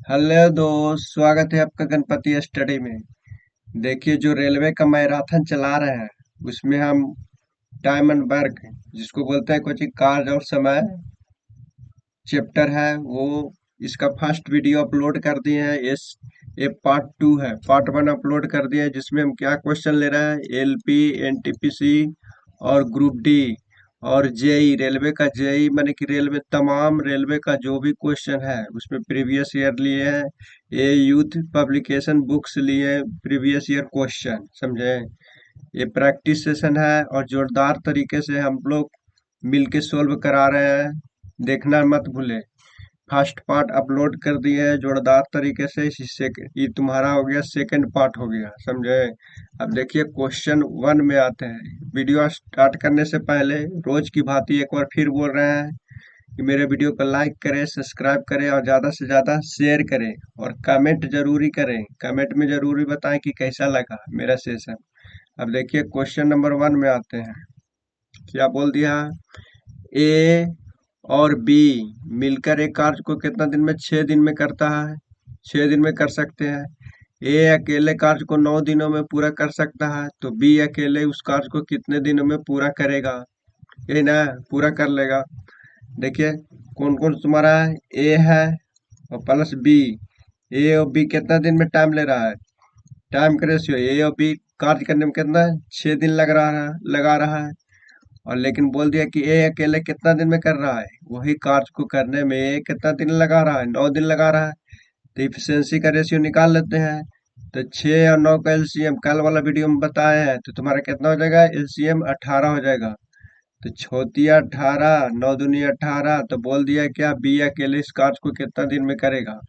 Hello दोस्त, स्वागत है आपका गणपति स्टडी में। देखिए, जो रेलवे का मैराथन चला रहे हैं उसमें हम टाइम एंड वर्क, जिसको बोलते हैं कोचिंग कार्य और समय चैप्टर है वो, इसका फर्स्ट वीडियो अपलोड कर दिए हैं। इस ये पार्ट 2 है। पार्ट 1 अपलोड कर दिया है जिसमें हम क्या क्वेश्चन ले रहे हैं, एलपी, एनटीपीसी और ग्रुप डी और जेई, रेलवे का जेई माने कि रेलवे, तमाम रेलवे का जो भी क्वेश्चन है उसमें प्रीवियस ईयर लिए हैं। ये यूथ पब्लिकेशन बुक्स लिए प्रीवियस ईयर क्वेश्चन, समझे। ये प्रैक्टिस सेशन है और जोरदार तरीके से हम लोग मिलके सोल्व करा रहे हैं। देखना मत भूले। फर्स्ट पार्ट अपलोड कर दिए है जोरदार तरीके से। ये तुम्हारा हो गया, सेकंड पार्ट हो गया, समझे। अब देखिए क्वेश्चन 1 में आते हैं। वीडियो स्टार्ट करने से पहले रोज की भांति एक बार फिर बोल रहे हैं कि मेरे वीडियो को लाइक करें, सब्सक्राइब करें और ज़्यादा से ज़्यादा शेयर करें और कमेंट जरूरी करें। कमेंट में जरूरी बताएं कि कैसा लगा मेरा सेशन। अब देखिए क्वेश्चन नंबर 1 में आते हैं। क्या बोल दिया? ए और बी मिलकर एक कार्य को कितना दिन में? 6 दिन में करता है। 6 दिन में कर सकते हैं। ए अकेले कार्य को 9 दिनों में पूरा कर सकता है, तो बी अकेले उस कार्य को कितने दिनों में पूरा करेगा? ये ना, पूरा कर लेगा। देखिए कौन कौन तुम्हारा है, ए है और प्लस बी। ए और बी कितना दिन में टाइम ले रहा है? टाइम का रेशियो ए और बी कार्य करने में कितना है? 6 दिन लगा रहा है। और लेकिन बोल दिया कि ए अकेले कितना दिन में कर रहा है, वही कार्य को करने में ए कितना दिन लगा रहा है? 9 दिन लगा रहा है। तो इफिशियंसी का रेशियो निकाल लेते हैं। तो 6 और 9 का एलसीएम कल वाला वीडियो में बताए हैं, तो तुम्हारा कितना हो जाएगा? एलसीएम 18 हो जाएगा। तो छोतिया 18, 9 दूनी 18। तो बोल दिया क्या, बी अकेले इस कार्य को कितना दिन में करेगा?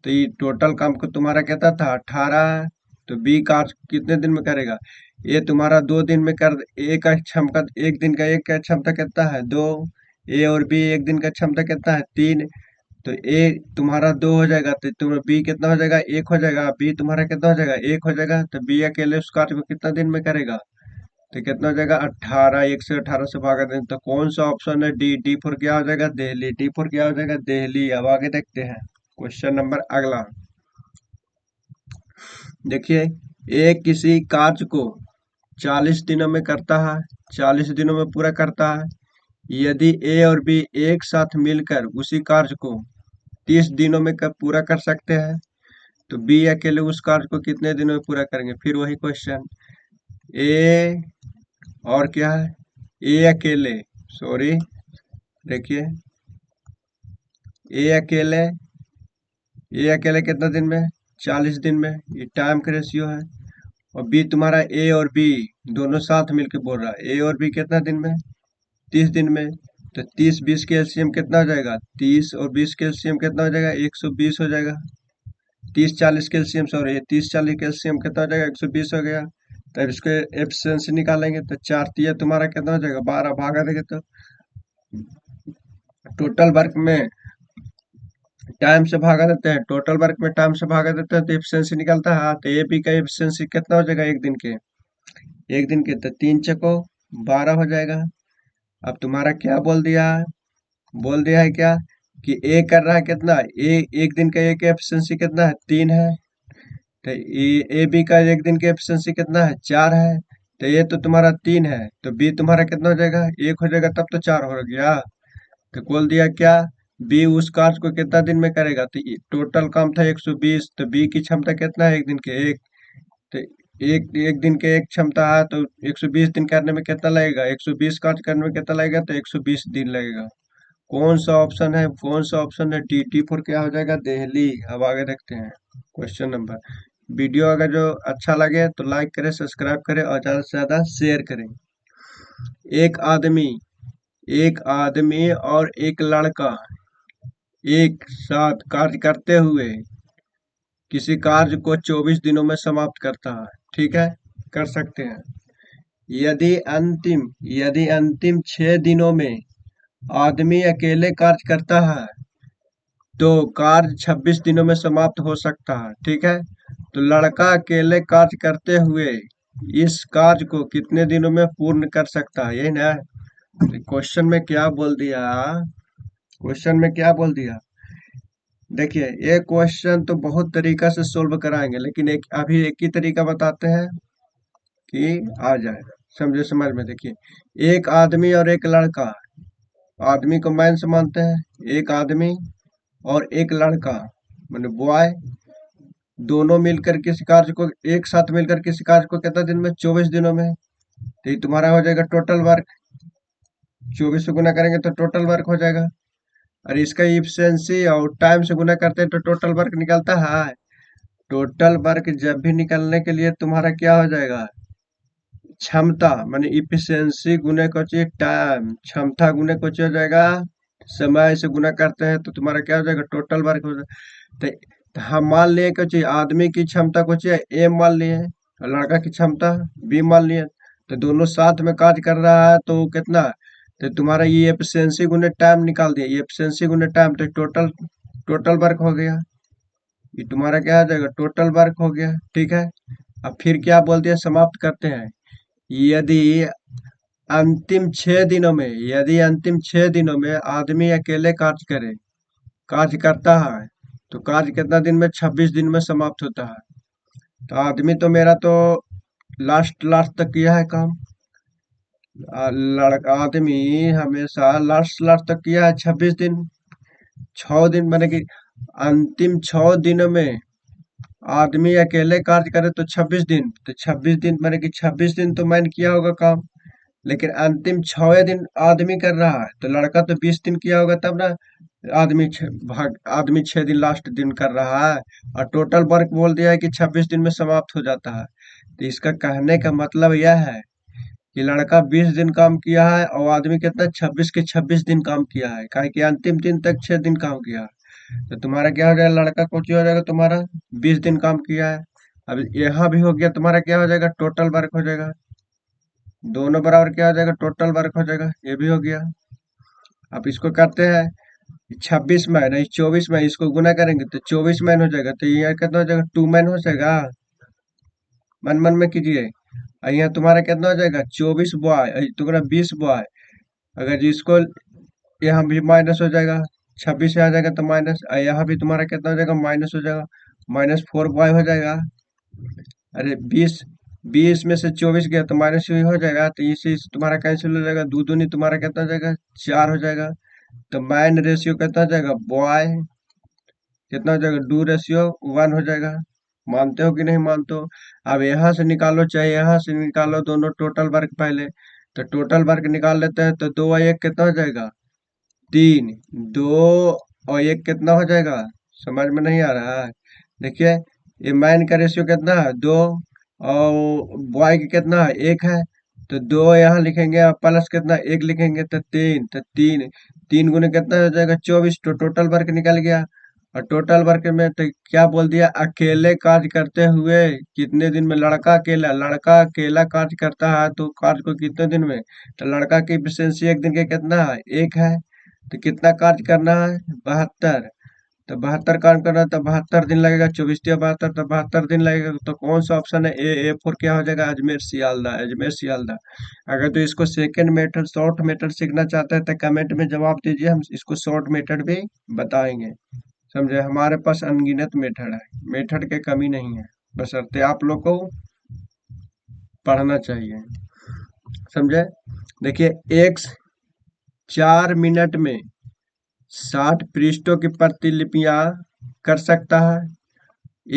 तो ये टोटल काम को तुम्हारा कितना था? 18। तो बी कार्य कितने दिन में करेगा? ये तुम्हारा 2 दिन में कर। ए का क्षमता, एक दिन का एक का क्षमता कितना है? 2। ए और बी एक दिन का क्षमता कितना है? 3। तो ए तुम्हारा 2 हो जाएगा, तो तुम्हारा बी कितना हो जाएगा? 1 हो जाएगा। बी तुम्हारा कितना हो जाएगा? 1 हो जाएगा। तो बी अकेले उस कार्य को कितना दिन में करेगा? तो कितना हो जाएगा? 18। 1 से 18 से भागा दें तो कौन सा ऑप्शन है? डी। डी फॉर क्या हो जाएगा? दिल्ली। डी फॉर क्या हो जाएगा? दिल्ली। अब आगे देखते हैं क्वेश्चन नंबर अगला। देखिए, ए किसी कार्य को 40 दिनों में करता है, 40 दिनों में पूरा करता है। यदि ए और बी एक साथ मिलकर उसी कार्य को 30 दिनों में पूरा कर सकते हैं, तो बी अकेले उस कार्य को कितने दिनों में पूरा करेंगे? फिर वही क्वेश्चन। ए और क्या है? ए अकेले, सॉरी, देखिए ए अकेले, ए अकेले कितना दिन में? 40 दिन में। ये टाइम का रेशियो है। और बी तुम्हारा, ए और बी दोनों साथ मिलके बोल रहा है। ए और बी कितना दिन में? 30 दिन में। तो 30 20 के एलसीएम कितना हो जाएगा? 30 और 20 के एलसीएम कितना हो जाएगा? 120 हो जाएगा। 30 40 के एलसीएम, सॉरी, 30 40 के एलसीएम कितना हो जाएगा? 120 हो गया। तब इसको एफिशिएंसी निकालेंगे तो 4 तिया तुम्हारा कितना हो जाएगा? 12। भागा देंगे तो टोटल वर्क में टाइम से भागा देते हैं। टोटल वर्क में टाइम से भागा देते हैं तो एफिशिएंसी निकलता है। हाँ, तो ए बी का एफिशिएंसी कितना हो जाएगा एक दिन के? एक दिन के तो 3 चको 12 हो जाएगा। अब तुम्हारा क्या बोल दिया है? बोल दिया है क्या कि ए कर रहा है कितना? ए एक दिन का ए का एफिशिएंसी कितना है? 3 है। तो ए बी का एक दिन का एफिशिएंसी कितना है? 4 है। तो ये तो तुम्हारा 3 है, तो बी तुम्हारा कितना हो जाएगा? 1 हो जाएगा, तब तो 4 हो गया। तो बोल दिया क्या, बी उस कार्य को कितना दिन में करेगा? तो टोटल काम था 120, तो बी की क्षमता कितना है एक दिन के? एक। तो एक एक दिन के एक क्षमता है, तो 120 दिन करने में कितना लगेगा? 120 कार्य करने में कितना लगेगा? तो 120 दिन लगेगा। कौन सा ऑप्शन है? कौन सा ऑप्शन है? डी। टी फॉर क्या हो जाएगा? दिल्ली। अब आगे देखते हैं क्वेश्चन नंबर। वीडियो अगर जो अच्छा लगे तो लाइक करें, सब्सक्राइब करें और ज़्यादा से ज़्यादा शेयर करें। एक आदमी, एक आदमी और एक लड़का एक साथ कार्य करते हुए किसी कार्य को 24 दिनों में समाप्त करता है, ठीक है, कर सकते हैं। यदि अंतिम 6 दिनों में आदमी अकेले कार्य करता है तो कार्य 26 दिनों में समाप्त हो सकता है, ठीक है। तो लड़का अकेले कार्य करते हुए इस कार्य को कितने दिनों में पूर्ण कर सकता है, यही ना। क्वेश्चन में क्या बोल दिया? क्वेश्चन में क्या बोल दिया? देखिए, ये क्वेश्चन तो बहुत तरीका से सोल्व कराएंगे, लेकिन एक अभी एक ही तरीका बताते हैं कि आ जाए समझे समझ में। देखिए, एक आदमी और एक लड़का, आदमी को मैन से मानते हैं, एक आदमी और एक लड़का मैंने बॉय, दोनों मिलकर किसी कार्य को एक साथ मिलकर किसी कार्य को कितना दिन में, 24 दिनों में। तो ये तुम्हारा हो जाएगा टोटल वर्क, 24 से गुना करेंगे तो टोटल वर्क हो जाएगा। और इसका इफिशियंसी और टाइम से गुना करते हैं तो टोटल वर्क निकलता है। टोटल वर्क जब भी निकलने के लिए तुम्हारा क्या हो जाएगा, क्षमता माने इफिशियंसी गुने को चाहिए टाइम, क्षमता गुने को चाहिए हो जाएगा समय से गुना करते हैं तो तुम्हारा क्या हो जाएगा, टोटल वर्क हो जाएगा। तो हम मान लिए कि चाहिए आदमी की क्षमता को चाहिए एम मान लिए और लड़का की क्षमता बी मान लिए, तो दोनों साथ में कार्य कर रहा है तो कितना, तो तुम्हारा ये एफिशिएंसी गुने टाइम निकाल दिया, ये एफिशिएंसी गुने टाइम तो टोटल टोटल वर्क हो गया। ये तुम्हारा क्या हो जाएगा, टोटल वर्क हो गया। ठीक है, अब फिर क्या बोलते हैं, समाप्त करते हैं। यदि अंतिम 6 दिनों में आदमी अकेले कार्य करे, कार्य करता है, तो कार्य कितना दिन में, 26 दिन में समाप्त होता है। तो आदमी तो मेरा तो लास्ट लास्ट तक किया है काम, लड़का आदमी हमेशा लास्ट लास्ट तक किया है 26 दिन। 6 दिन माने कि अंतिम 6 दिनों में आदमी अकेले कार्य करे तो 26 दिन, तो 26 दिन माने कि 26 दिन तो मैंने किया होगा काम। लेकिन अंतिम 6वें दिन आदमी कर रहा है तो लड़का तो 20 दिन किया होगा तब ना। आदमी 6 दिन लास्ट दिन कर रहा है और टोटल वर्क बोल दिया है कि 26 दिन में समाप्त हो जाता है। तो इसका कहने का मतलब यह है कि लड़का 20 दिन काम किया है और आदमी कितना, 26 के 26 दिन काम किया है, काहे कि अंतिम दिन तक 6 दिन काम किया है। तो तुम्हारा क्या हो जाएगा, लड़का को क्या हो जाएगा तुम्हारा, 20 दिन काम किया है। अब यहाँ भी हो गया तुम्हारा, क्या हो जाएगा, टोटल वर्क हो जाएगा। दोनों बराबर क्या हो जाएगा, टोटल वर्क हो जाएगा, ये भी हो गया। अब इसको करते हैं, 26 में नहीं 24 में, इसको गुना करेंगे तो 24 मैन हो जाएगा, तो यहाँ कितना हो जाएगा, 2 मैन हो जाएगा। मन मन में कीजिए, और यहाँ तुम्हारा कितना हो जाएगा, 24 बॉय, तुम्हारा 20 बॉय। अगर जिसको यहाँ भी माइनस हो जाएगा, 26 से आ जाएगा तो माइनस, यहाँ भी तुम्हारा कितना हो जाएगा, माइनस हो जाएगा, -4 बॉय हो जाएगा। अरे 20 में से 24 गया तो माइनस हो जाएगा, तो इसी से तुम्हारा कैंसिल हो जाएगा, दो दूनी तुम्हारा कितना हो जाएगा, 4 हो जाएगा। तो मैन रेशियो कितना हो जाएगा, बॉय कितना हो जाएगा, डू रेशियो 1 हो जाएगा। मानते हो कि नहीं मानते हो। अब यहाँ से निकालो चाहे यहाँ से निकालो, दोनों टोटल वर्क पहले, तो टोटल वर्क निकाल लेते हैं तो 2 और 1 कितना हो जाएगा, 3, 2 और 1 कितना हो जाएगा, समझ में नहीं आ रहा है। देखिए, ये मैन का रेशियो कितना है, 2, और बॉय का कितना है, 1 है। तो 2 यहाँ लिखेंगे और प्लस कितना, 1 लिखेंगे तो 3, तो 3, 3 गुने कितना हो जाएगा, 24। तो टोटल वर्क निकल गया। और टोटल वर्क में तो क्या बोल दिया, अकेले कार्य करते हुए कितने दिन में, लड़का अकेला कार्य करता है तो कार्य को कितने दिन में, तो लड़का की एफिशिएंसी एक दिन के कितना है, 1 है। तो कितना कार्य करना है, 72। तो 72 काम करना है तो 72 दिन लगेगा, 24 या 72, तो 72 दिन लगेगा। तो कौन सा ऑप्शन है, ए फोर क्या हो जाएगा, अजमेर सियालदा, अजमेर सियालदा। अगर तो इसको सेकंड मेथड शॉर्ट मेथड सीखना चाहते हैं तो कमेंट में जवाब दीजिए, हम इसको शॉर्ट मेथड भी बताएंगे। समझे, हमारे पास अनगिनत मेथड है, मेथड की कमी नहीं है, बशर्ते आप लोग को पढ़ना चाहिए। समझे, देखिए, एक्स 4 मिनट में 60 पृष्ठों की प्रतिलिपियां कर सकता है।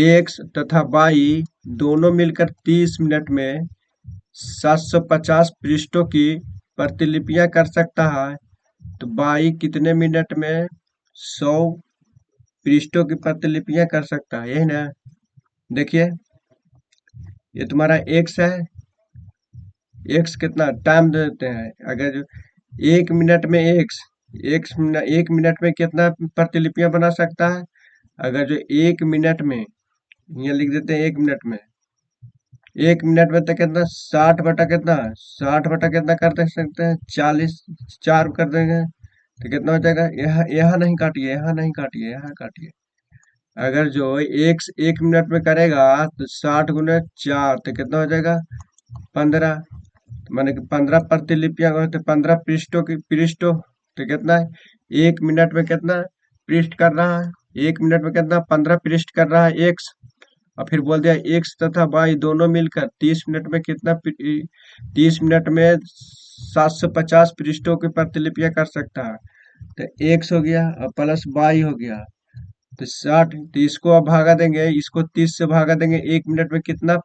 एक्स तथा वाई दोनों मिलकर 30 मिनट में 750 पृष्ठों की प्रतिलिपियां कर सकता है। तो वाई कितने मिनट में 100 पृष्ठों की प्रतिलिपियां कर सकता है, यही ना। देखिए, ये तुम्हारा एक्स है, एक्स कितना टाइम देते हैं, अगर जो 1 मिनट में एक्स, एक मिनट में कितना प्रतिलिपियां बना सकता है। अगर जो 1 मिनट में, यहाँ लिख देते हैं 1 मिनट में, 1 मिनट में तो कितना, 60 बटा कितना, 60 बटा कितना कर दे सकते हैं, 40, 4 कर देंगे तो कितना हो जाएगा, यहाँ यहाँ नहीं काटिए, यहाँ नहीं काटिए, यहाँ काटिए। अगर जो एक मिनट में करेगा तो 60 गुने 4 तो कितना हो जाएगा, 15। माने कि 15 प्रतिलिपियां होते, 15 पृष्ठों की, पृष्ठों तो कितना है, 1 मिनट में कितना पृष्ठ कर रहा है, 1 मिनट में कितना 15 पृष्ठ कर रहा है एक्स, और फिर बोल दिया एक्स तथा वाई दोनों मिलकर 30 मिनट में कितना 30 मिनट में 750 पृष्ठों की प्रतिलिपियां कर सकता है। तो एक्स हो गया और प्लस वाई हो गया, तो 60। तो इसको अब भागा देंगे, इसको 30 से भागा देंगे, 1 मिनट में कितना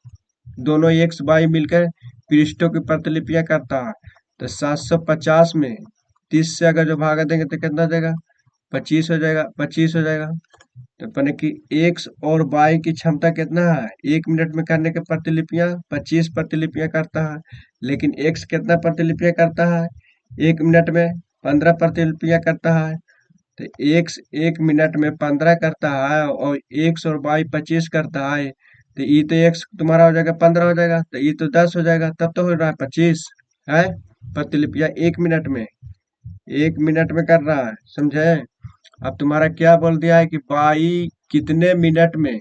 दोनों एक्स वाई मिलकर पृष्ठों की प्रतिलिपियां करता है। तो 750 में 30 से अगर जो भागा देंगे तो कितना देगा, 25 हो जाएगा, 25 हो जाएगा। तो अपने की एक्स और वाई की क्षमता कितना है, 1 मिनट में करने के प्रतिलिपियां 25 प्रतिलिपियां करता है, लेकिन एक्स कितना प्रतिलिपियां करता है 1 मिनट में, 15 प्रतिलिपियां करता है। तो एक्स 1 मिनट में 15 करता है और एक्स और वाई 25 करता है, तो ये तो एक्स तुम्हारा हो जाएगा 15 हो जाएगा, तो ये तो 10 हो जाएगा, तब तो हो रहा है 25 है प्रतिलिपियां 1 मिनट में, 1 मिनट में कर रहा है, समझे। अब तुम्हारा क्या बोल दिया है कि बाई कितने मिनट में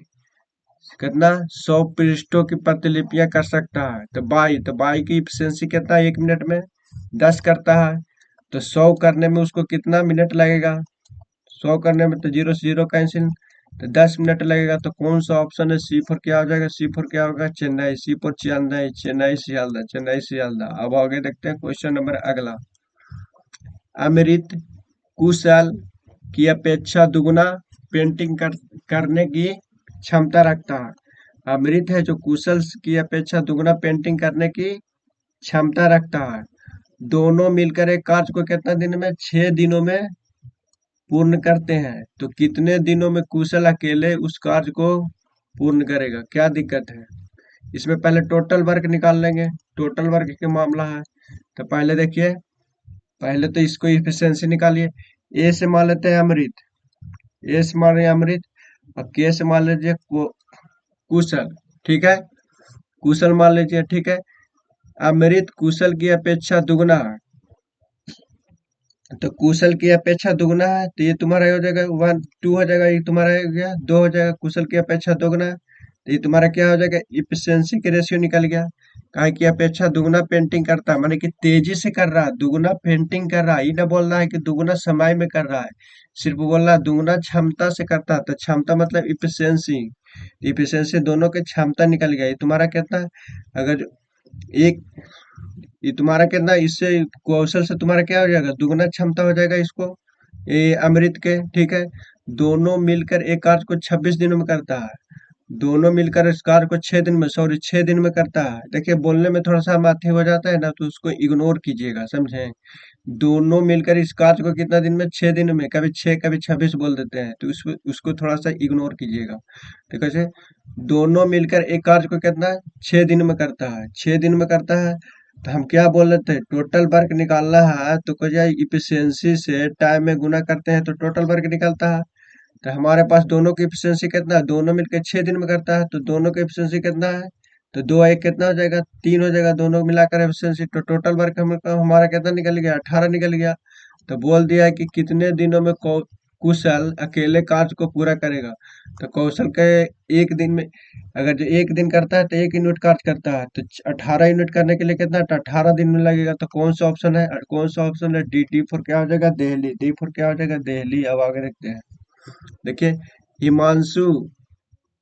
कितना 100 पृष्ठों की प्रतिलिपियां कर सकता है। तो बाई की इफिशियंसी कितना है 1 मिनट में 10 करता है, तो 100 करने में उसको कितना मिनट लगेगा, 100 करने में तो जीरो से जीरो कैंसिल, तो 10 मिनट लगेगा। तो कौन सा ऑप्शन है, सी फोर क्या हो जाएगा, सी फोर क्या होगा चेन्नई, सी फोर चेन्नई, चेन्नई सियालदा, चेन्नई सियालदा। अब आगे देखते हैं क्वेश्चन नंबर अगला। अमृत कुशल की अपेक्षा दुगुना पेंटिंग करने की क्षमता रखता है। अमृत है जो कुशल की अपेक्षा दुगुना पेंटिंग करने की क्षमता रखता है। दोनों मिलकर एक कार्य को कितना दिन में, 6 दिनों में पूर्ण करते हैं। तो कितने दिनों में कुशल अकेले उस कार्य को पूर्ण करेगा, क्या दिक्कत है। इसमें पहले टोटल वर्क निकाल लेंगे, टोटल वर्क के मामला है। तो पहले देखिए, पहले तो इसको इफिशियंसी निकालिए। ए से मान लेते हैं अमृत, ए से मान रहे हैं अमृत, और के से मान लीजिए कुशल, ठीक है, कुशल मान लीजिए, ठीक है। अमृत कुशल की अपेक्षा दुगना है, तो कुशल की अपेक्षा दुगना है, तो ये तुम्हारा हो जाएगा 1 2 हो जाएगा, ये तुम्हारा हो गया 2 हो जाएगा, कुशल की अपेक्षा दुगना है, तो ये तुम्हारा क्या हो जाएगा, इफिशियंसी के रेशियो निकल गया। काहे की अपेक्षा दुगना पेंटिंग करता है, माने कि तेजी से कर रहा है, दुगना पेंटिंग कर रहा है, ये ना बोल रहा है कि दुगना समय में कर रहा है, सिर्फ बोल रहा है दुगना क्षमता से करता है। तो क्षमता मतलब इफिशियंसी, इफिशियंसी दोनों के क्षमता निकल गया। ये तुम्हारा कितना है, अगर एक, ये तुम्हारा कितना, इससे कौशल से तुम्हारा क्या हो जाएगा, दुगना क्षमता हो जाएगा इसको, ये अमृत के, ठीक है। दोनों मिलकर एक कार्य को 26 दिनों में करता है, दोनों मिलकर इस कार्य को 6 दिन में, सॉरी 6 दिन में करता है। देखिए बोलने में थोड़ा सा माथे हो जाता है ना, तो उसको इग्नोर कीजिएगा, समझे। दोनों मिलकर इस कार्य को कितना दिन में, 6 दिन में, कभी 6 कभी 26 बोल देते हैं, तो उसको थोड़ा सा इग्नोर कीजिएगा। तो कैसे, दोनों मिलकर एक कार्य को कितना 6 दिन में करता है, 6 दिन में करता है। तो हम क्या बोल रहे थे, टोटल वर्क निकालना है, तो क्या इफिशियंसी से टाइम में गुना करते हैं तो टोटल वर्क निकलता है। तो हमारे पास दोनों की एफिशिएंसी कितना है, दोनों मिलकर 6 दिन में करता है, तो दोनों की एफिशिएंसी कितना है, तो 2 1 कितना हो जाएगा, 3 हो जाएगा, दोनों मिलाकर एफिशिएंसी, तो टोटल वर्क हमारा कितना निकल गया, 18 निकल गया। तो बोल दिया है कि कितने दिनों में कुशल अकेले कार्य को पूरा करेगा। तो कौशल के एक दिन में, अगर जो एक दिन करता है तो 1 यूनिट कार्य करता है, तो 18 यूनिट करने के लिए कितना, तो 18 दिन में लगेगा। तो कौन सा ऑप्शन है, कौन सा ऑप्शन है, डी फोर क्या हो जाएगा, दिल्ली, डी फोर क्या हो जाएगा, दिल्ली। अब आगे देखते हैं। देखिए, हिमांशु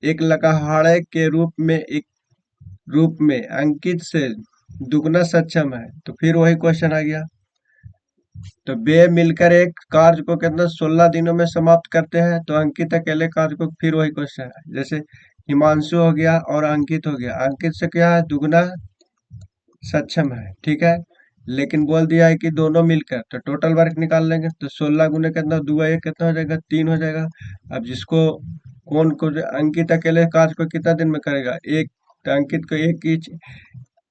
एक लकड़हारे के रूप में अंकित से दुगना सक्षम है। तो फिर वही क्वेश्चन आ गया, तो वे मिलकर एक कार्य को कितना 16 दिनों में समाप्त करते हैं। तो अंकित अकेले कार्य को, फिर वही क्वेश्चन है, जैसे हिमांशु हो गया और अंकित हो गया, अंकित से क्या है, दुगना सक्षम है, ठीक है। लेकिन बोल दिया है कि दोनों मिलकर, तो टोटल वर्क निकाल लेंगे, तो 16 गुने कितना, 2 1 कितना हो जाएगा, 3 हो जाएगा। अब जिसको कौन को, अंकित अकेले कार्य को कितना दिन में करेगा, एक, तो अंकित को एक की,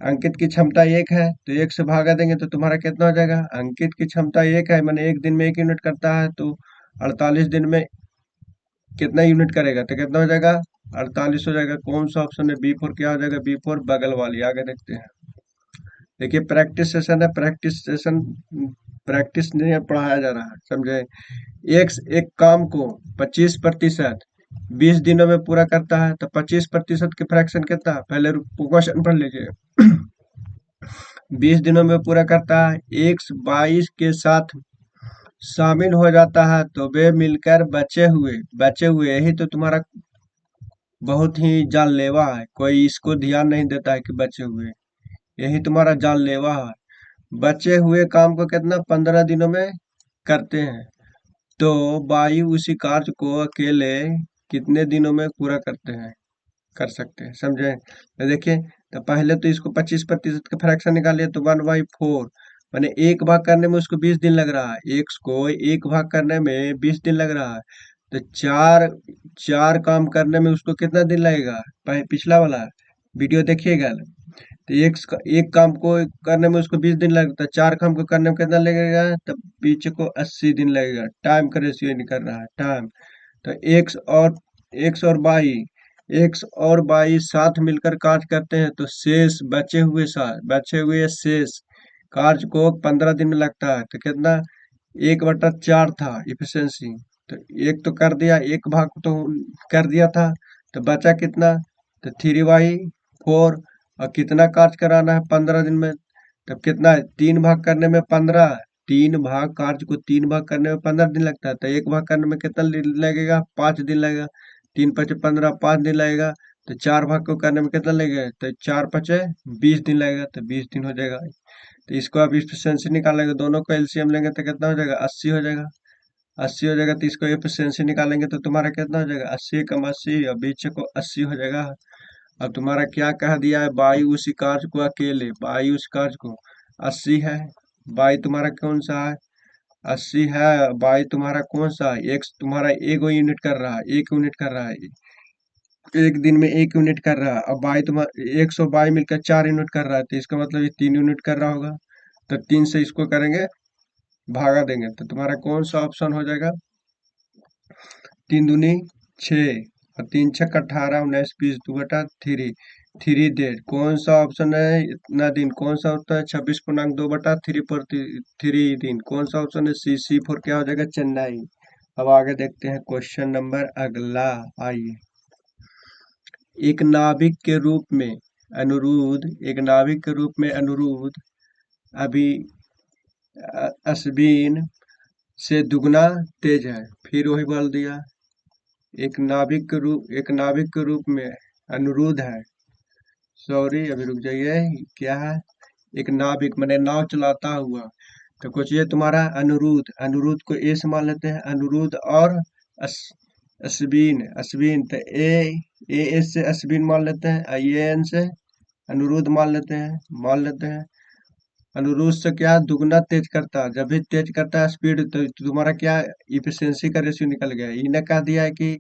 अंकित की क्षमता 1 है, तो 1 से भागा देंगे तो तुम्हारा कितना हो जाएगा, अंकित की क्षमता 1 है, मैंने एक दिन में 1 यूनिट करता है, तो 48 दिन में कितना यूनिट करेगा, तो कितना हो जाएगा, 48 हो जाएगा। कौन सा ऑप्शन है, बी फोर क्या हो जाएगा, बी फोर बगल वाली। आगे देखते हैं। देखिए प्रैक्टिस सेशन है, प्रैक्टिस सेशन, प्रैक्टिस नहीं पढ़ाया जा रहा है, समझे। एक काम को 25% 20 दिनों में पूरा करता है, तो 25% के फ्रैक्शन कितना, पहले क्वेश्चन पढ़ लीजिए। 20 दिनों में पूरा करता है, x 22 के साथ शामिल हो जाता है तो वे मिलकर बचे हुए यही तो तुम्हारा बहुत ही जानलेवा है। कोई इसको ध्यान नहीं देता है कि बचे हुए, यही तुम्हारा जानलेवा है। बचे हुए काम को कितना 15 दिनों में करते हैं, तो वायु उसी कार्य को अकेले कितने दिनों में पूरा करते हैं, कर सकते हैं, समझे? तो देखिए, तो पहले तो इसको 25% का फ्रैक्शन निकालिए तो 1/4, माने एक भाग करने में उसको 20 दिन लग रहा है, एक्स को एक भाग करने में 20 दिन लग रहा है। तो चार चार काम करने में उसको कितना दिन लगेगा? पिछला वाला वीडियो देखिएगा। तो एक काम को करने में उसको 20 दिन लगता है, चार काम को करने में कितना लगेगा? तब पीछे को 80 दिन लगेगा। टाइम का रेशियो निकल रहा है, टाइम। तो एक्स और वाई साथ मिलकर कार्य करते हैं, तो शेष बचे हुए शेष कार्य को 15 दिन में लगता है। तो कितना? 1/4 था इफिशियंसी। तो एक तो कर दिया, एक भाग तो कर दिया था, तो बचा कितना? तो 3/4। और कितना कार्य कराना है 15 दिन में? तब कितना है? 3 भाग करने में 15, 3 भाग कार्य को 3 भाग करने में 15 दिन लगता है। तो एक भाग करने में कितना लगेगा? 5 दिन लगेगा। 3×5 = 15, 5 दिन लगेगा। तो 4 भाग को करने में कितना लगेगा? तो 4×5 = 20 दिन लगेगा, तो 20 दिन हो जाएगा। तो इसको आप एफिशिएंसी निकालेंगे, दोनों को एलसीएम लेंगे तो कितना हो जाएगा? 80 हो जाएगा। 80 हो जाएगा, तो इसको एफिशिएंसी निकालेंगे तो तुम्हारा कितना हो जाएगा? 80 और बीच को 80 हो जाएगा। अब तुम्हारा क्या कह दिया है? वायु उसी कार्य को अकेले, वायु उस कार्य को 80 है। वायु तुम्हारा कौन सा है? 80 है। वायु तुम्हारा कौन सा है? एक्स तुम्हारा एक यूनिट कर रहा है, 1 यूनिट कर रहा है, एक दिन में 1 यूनिट कर रहा है। अब वायु तुम्हारा 100 वायु मिलकर 4 यूनिट कर रहा है, तो इसका मतलब ये 3 यूनिट कर रहा होगा। तो 3 से इसको करेंगे, भागा देंगे, तो तुम्हारा कौन सा ऑप्शन हो जाएगा? 3×2 = 6 और 3×6 = 18, 19, 20, 2/3, 3 कौन सा ऑप्शन है? इतना दिन कौन सा होता है? 26×2/3 दिन कौन सा ऑप्शन है? C4 क्या हो जाएगा? चेन्नई। अब आगे देखते हैं क्वेश्चन नंबर अगला। आइए। एक नाभिक के रूप में अनुरूध अभी अश्विन से दुगना तेज है। फिर वही बोल दिया। एक नाभिक के रूप में अनुरूध है। सॉरी, अभी रुक जाइए। क्या है? एक नाविक माने नाव चलाता हुआ। तो कुछ ये तुम्हारा अनुरूध को ए से मान लेते हैं, अनुरूध। और अस, अश्विन तो एस से अश्विन मान लेते हैं, IAN से अनुरूध मान लेते हैं। अनुरूध से क्या? दुगना तेज करता है। जब भी तेज करता है स्पीड, तो तुम्हारा क्या? इफिशियंसी का रेशियो निकल गया। इन्हें कह दिया है कि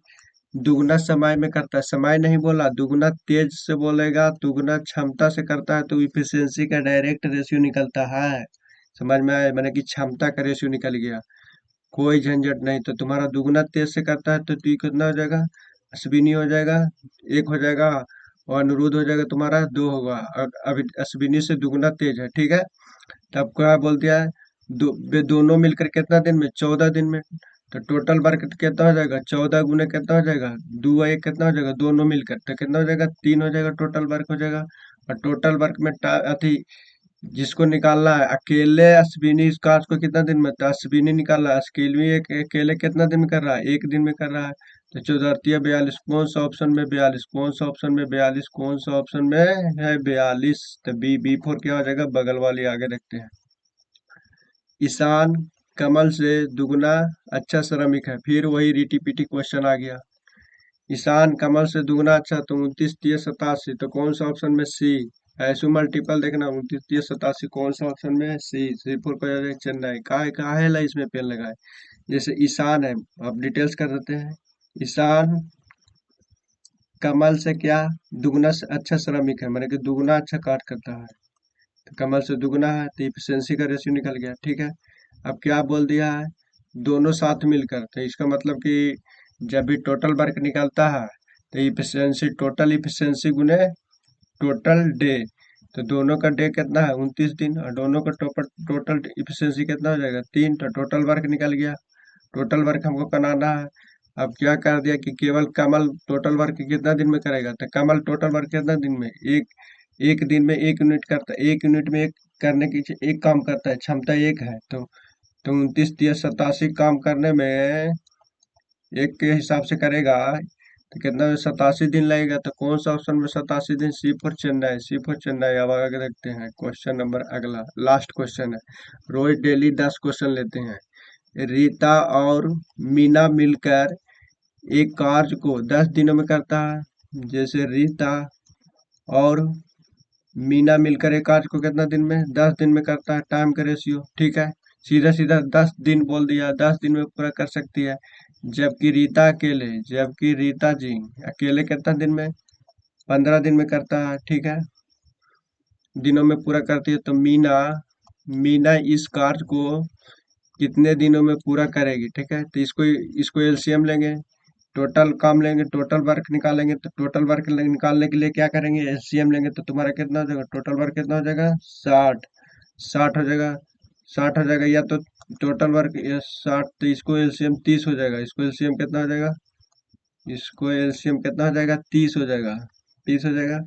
दुगना समय में करता है, समय नहीं बोला, दुगना तेज से बोलेगा, दुगना क्षमता से करता है, तो इफिशियंसी का डायरेक्ट रेशियो निकलता है। समझ में आया? मैंने कि क्षमता का रेशियो निकल गया, कोई झंझट नहीं। तो तुम्हारा दुगना तेज से करता है, तो ये कितना हो जाएगा? अश्विनी हो जाएगा, 1 हो जाएगा। और अनुरूध हो जाएगा तुम्हारा 2 होगा। अभी अश्विनी से दुगना तेज है, ठीक है। तब क्या बोल दिया है? वे दोनों मिलकर कितना दिन में? 14 दिन में। तो टोटल वर्क कितना हो जाएगा? 14 × कितना हो जाएगा? 2 1 कितना हो जाएगा? दोनों मिलकर तो कितना हो जाएगा? 3 हो जाएगा, टोटल वर्क हो जाएगा। और टोटल वर्क में अथी जिसको निकालना है, अकेले अश्विनी इस कार्य को कितना दिन में? तो अश्विनी निकालना है, अश्विनी अकेले कितना दिन में कर रहा है? 1 दिन में कर रहा है। तो 14×42 कौन सा ऑप्शन में? 42 कौन सा ऑप्शन में? 42 कौन सा ऑप्शन में है? 42। तो B4 क्या हो जाएगा? बगल वाली। आगे देखते हैं। ईशान कमल से दुगना अच्छा श्रमिक है। फिर वही रीटी पीटी क्वेश्चन आ गया। ईशान कमल से दुगना अच्छा, तो 29×3 = 87, तो कौन सा ऑप्शन में? सी। ऐसो मल्टीपल देखना, 29×3 = 87 कौन सा ऑप्शन में? C4 को जाएगा चेन्नई। कहा है ला इसमें पेन लगाए? जैसे ईशान है, अब डिटेल्स कर देते हैं। ईशान कमल से क्या? दुगना से अच्छा श्रमिक है, माने कि दुगना अच्छा कार्य करता है। तो कमल से दुगना है, तो इफिशियंसी का रेशियो निकल गया, ठीक है। अब क्या बोल दिया है? दोनों साथ मिलकर, तो इसका मतलब कि जब भी टोटल वर्क निकलता है, तो इफिशियंसी, टोटल इफिशियंसी गुने टोटल डे। तो दोनों का डे कितना है? 29 दिन। और दोनों का टोटल इफिशियंसी कितना हो जाएगा? 3। तो टोटल वर्क निकल गया। टोटल वर्क हमको बनाना है। अब क्या कर दिया कि केवल कमल टोटल वर्क कितना दिन में करेगा? तो कमल टोटल वर्क कितना दिन में? एक दिन में 1 यूनिट करता है। 1 यूनिट में एक करने की एक काम करता है, क्षमता 1 है। तो तो 29 तिया 87 काम करने में एक के हिसाब से करेगा तो कितना 87 दिन लगेगा। तो कौन सा ऑप्शन में 87 दिन? C for Chennai, C for Chennai. अब आगे देखते हैं क्वेश्चन नंबर अगला, लास्ट क्वेश्चन है। रोज डेली 10 क्वेश्चन लेते हैं। रीता और मीना मिलकर एक कार्य को 10 दिनों में करता है। जैसे रीता और मीना मिलकर एक कार्य को कितना दिन में? 10 दिन में करता है। टाइम का रेशियो, ठीक है। सीधा सीधा 10 दिन बोल दिया, 10 दिन में पूरा कर सकती है। जबकि रीता जी अकेले कितना दिन में? 15 दिन में करता है, ठीक है। दिनों में पूरा करती है। तो मीना मीना इस कार्य को कितने दिनों में पूरा करेगी, ठीक है। तो इसको इसको एलसीएम लेंगे, टोटल काम लेंगे, टोटल वर्क निकालेंगे। तो टोटल वर्क निकालने के लिए क्या करेंगे? एलसीएम लेंगे। तो तुम्हारा कितना हो जाएगा? टोटल वर्क कितना हो जाएगा? 60। 60 हो जाएगा, 60 हो जाएगा। या तो टोटल वर्क 60, तो इसको एलसीएम 30 हो जाएगा। इसको एलसीएम कितना हो जाएगा? इसको एलसीएम कितना हो जाएगा? 30 हो जाएगा, 30 हो जाएगा।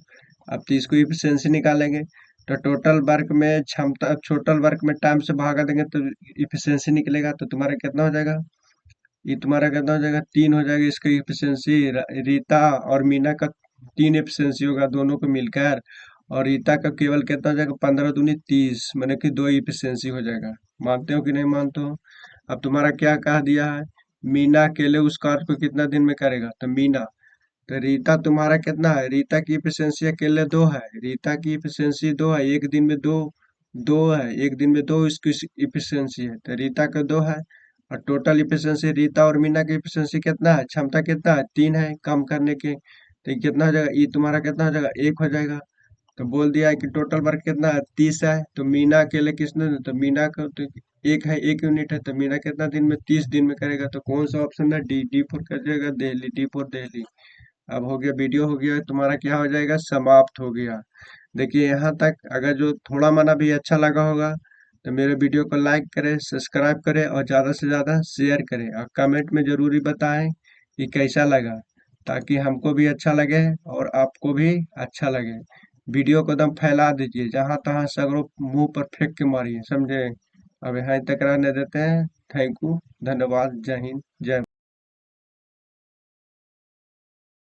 अब 30 को इफिशियंसी निकालेंगे। तो टोटल वर्क में क्षमता, टोटल वर्क में टाइम से भागा देंगे तो इफिशियंसी निकलेगा। तो तुम्हारा कितना हो जाएगा? ये तुम्हारा कितना हो जाएगा? 3 हो जाएगा इसका इफिशियंसी। रीता और मीना का 3 इफिशियंसी होगा दोनों को मिलकर। और रीता का केवल कितना हो जाएगा? 15 दूनी 30, मैंने कि 2 इफिशियंसी हो जाएगा। मानते हो कि नहीं मानते हो? अब तुम्हारा क्या कह दिया है? मीना अकेले उस कार्य को कितना दिन में करेगा? तो मीना, तो रीता तुम्हारा कितना है? रीता की इफिशियंसी अकेले 2 है। रीता की इफिशियंसी 2 है, एक दिन में 2, 2 है, एक दिन में 2 इसकी इफिशियंसी है। तो रीता का 2 है। और टोटल इफिशियंसी रीता और मीना की इफिशियंसी कितना है? क्षमता कितना है? 3 है काम करने की। तो ये कितना हो जाएगा? ये तुम्हारा कितना हो जाएगा? 1 हो जाएगा। तो बोल दिया है कि टोटल वर्क कितना है? 30 है। तो मीना अकेले किसने? तो मीना का तो एक है, 1 यूनिट है। तो मीना कितना दिन में? 30 दिन में करेगा। तो कौन सा ऑप्शन है? डी, डी फॉर कर जाएगा दिल्ली, डी फॉर दिल्ली। अब हो गया, वीडियो हो गया तुम्हारा, क्या हो जाएगा? समाप्त हो गया। देखिए यहाँ तक अगर जो थोड़ा मना भी अच्छा लगा होगा तो मेरे वीडियो को लाइक करें, सब्सक्राइब करें और ज़्यादा से ज़्यादा शेयर करें। और कमेंट में ज़रूरी बताएं कि कैसा लगा, ताकि हमको भी अच्छा लगे और आपको भी अच्छा लगे। वीडियो को एकदम फैला दीजिए, जहाँ तहाँ सगरों मुंह पर फेंक के मारिए, समझे। अब यहाँ तक रहने देते हैं। थैंक यू, धन्यवाद, जय हिंद, जय